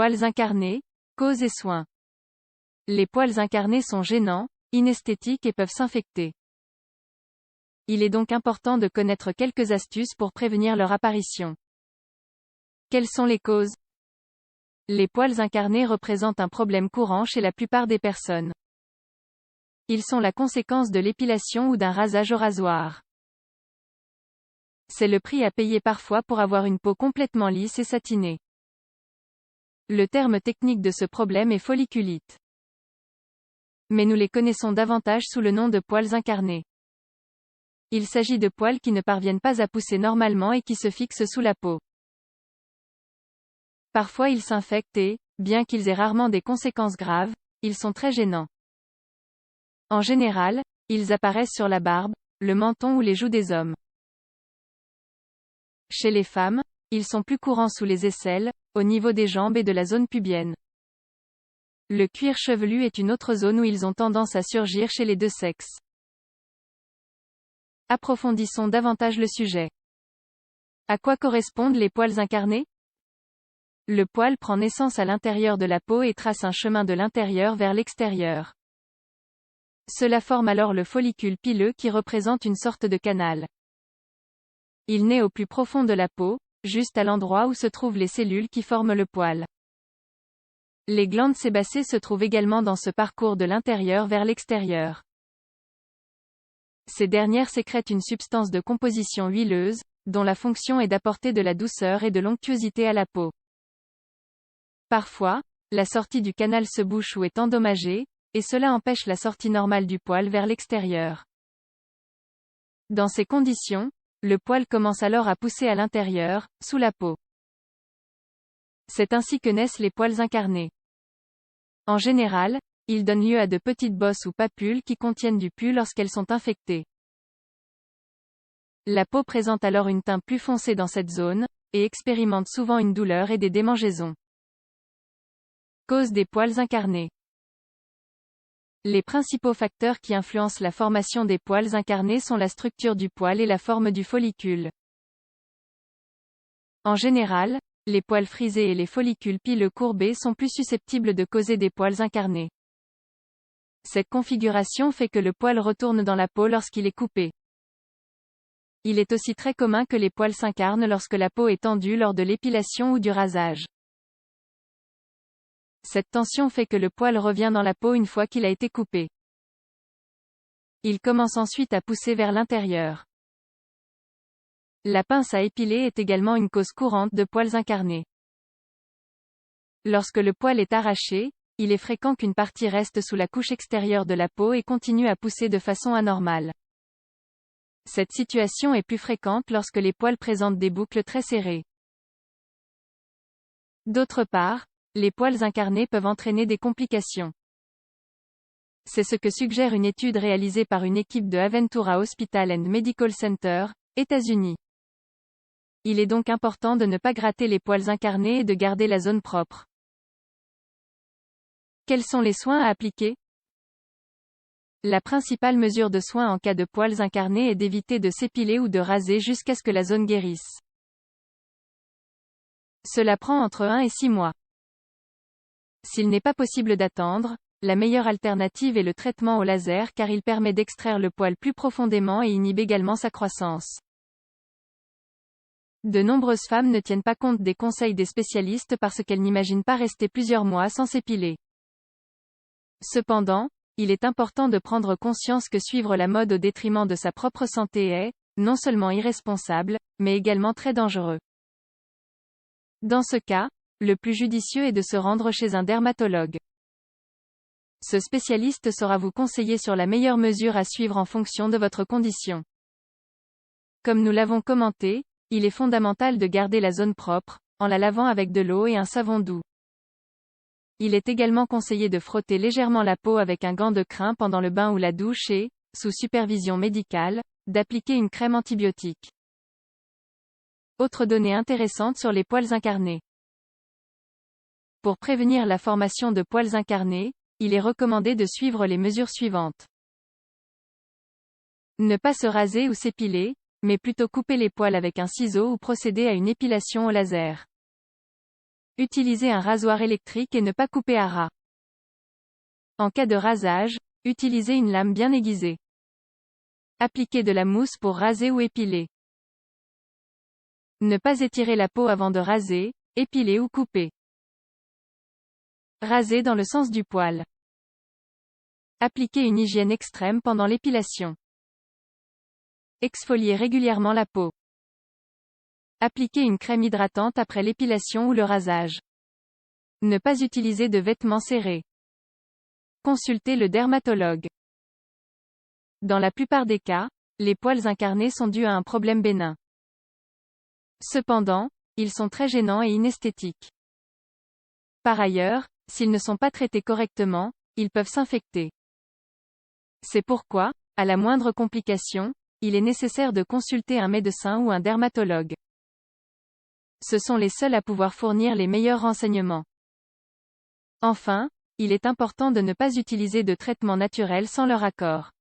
Poils incarnés, causes et soins. Les poils incarnés sont gênants, inesthétiques et peuvent s'infecter. Il est donc important de connaître quelques astuces pour prévenir leur apparition. Quelles sont les causes? Les poils incarnés représentent un problème courant chez la plupart des personnes. Ils sont la conséquence de l'épilation ou d'un rasage au rasoir. C'est le prix à payer parfois pour avoir une peau complètement lisse et satinée. Le terme technique de ce problème est folliculite. Mais nous les connaissons davantage sous le nom de poils incarnés. Il s'agit de poils qui ne parviennent pas à pousser normalement et qui se fixent sous la peau. Parfois ils s'infectent et, bien qu'ils aient rarement des conséquences graves, ils sont très gênants. En général, ils apparaissent sur la barbe, le menton ou les joues des hommes. Chez les femmes, ils sont plus courants sous les aisselles, au niveau des jambes et de la zone pubienne. Le cuir chevelu est une autre zone où ils ont tendance à surgir chez les deux sexes. Approfondissons davantage le sujet. À quoi correspondent les poils incarnés? Le poil prend naissance à l'intérieur de la peau et trace un chemin de l'intérieur vers l'extérieur. Cela forme alors le follicule pileux qui représente une sorte de canal. Il naît au plus profond de la peau, juste à l'endroit où se trouvent les cellules qui forment le poil. Les glandes sébacées se trouvent également dans ce parcours de l'intérieur vers l'extérieur. Ces dernières sécrètent une substance de composition huileuse, dont la fonction est d'apporter de la douceur et de l'onctuosité à la peau. Parfois, la sortie du canal se bouche ou est endommagée, et cela empêche la sortie normale du poil vers l'extérieur. Dans ces conditions, le poil commence alors à pousser à l'intérieur, sous la peau. C'est ainsi que naissent les poils incarnés. En général, ils donnent lieu à de petites bosses ou papules qui contiennent du pus lorsqu'elles sont infectées. La peau présente alors une teinte plus foncée dans cette zone, et expérimente souvent une douleur et des démangeaisons. Cause des poils incarnés. Les principaux facteurs qui influencent la formation des poils incarnés sont la structure du poil et la forme du follicule. En général, les poils frisés et les follicules pileux courbés sont plus susceptibles de causer des poils incarnés. Cette configuration fait que le poil retourne dans la peau lorsqu'il est coupé. Il est aussi très commun que les poils s'incarnent lorsque la peau est tendue lors de l'épilation ou du rasage. Cette tension fait que le poil revient dans la peau une fois qu'il a été coupé. Il commence ensuite à pousser vers l'intérieur. La pince à épiler est également une cause courante de poils incarnés. Lorsque le poil est arraché, il est fréquent qu'une partie reste sous la couche extérieure de la peau et continue à pousser de façon anormale. Cette situation est plus fréquente lorsque les poils présentent des boucles très serrées. D'autre part, les poils incarnés peuvent entraîner des complications. C'est ce que suggère une étude réalisée par une équipe de Aventura Hospital and Medical Center, États-Unis. Il est donc important de ne pas gratter les poils incarnés et de garder la zone propre. Quels sont les soins à appliquer? La principale mesure de soin en cas de poils incarnés est d'éviter de s'épiler ou de raser jusqu'à ce que la zone guérisse. Cela prend entre 1 et 6 mois. S'il n'est pas possible d'attendre, la meilleure alternative est le traitement au laser car il permet d'extraire le poil plus profondément et inhibe également sa croissance. De nombreuses femmes ne tiennent pas compte des conseils des spécialistes parce qu'elles n'imaginent pas rester plusieurs mois sans s'épiler. Cependant, il est important de prendre conscience que suivre la mode au détriment de sa propre santé est, non seulement irresponsable, mais également très dangereux. Dans ce cas, le plus judicieux est de se rendre chez un dermatologue. Ce spécialiste saura vous conseiller sur la meilleure mesure à suivre en fonction de votre condition. Comme nous l'avons commenté, il est fondamental de garder la zone propre, en la lavant avec de l'eau et un savon doux. Il est également conseillé de frotter légèrement la peau avec un gant de crin pendant le bain ou la douche et, sous supervision médicale, d'appliquer une crème antibiotique. Autre donnée intéressante sur les poils incarnés. Pour prévenir la formation de poils incarnés, il est recommandé de suivre les mesures suivantes. Ne pas se raser ou s'épiler, mais plutôt couper les poils avec un ciseau ou procéder à une épilation au laser. Utilisez un rasoir électrique et ne pas couper à ras. En cas de rasage, utilisez une lame bien aiguisée. Appliquez de la mousse pour raser ou épiler. Ne pas étirer la peau avant de raser, épiler ou couper. Raser dans le sens du poil. Appliquez une hygiène extrême pendant l'épilation. Exfoliez régulièrement la peau. Appliquez une crème hydratante après l'épilation ou le rasage. Ne pas utiliser de vêtements serrés. Consultez le dermatologue. Dans la plupart des cas, les poils incarnés sont dus à un problème bénin. Cependant, ils sont très gênants et inesthétiques. Par ailleurs, s'ils ne sont pas traités correctement, ils peuvent s'infecter. C'est pourquoi, à la moindre complication, il est nécessaire de consulter un médecin ou un dermatologue. Ce sont les seuls à pouvoir fournir les meilleurs renseignements. Enfin, il est important de ne pas utiliser de traitements naturels sans leur accord.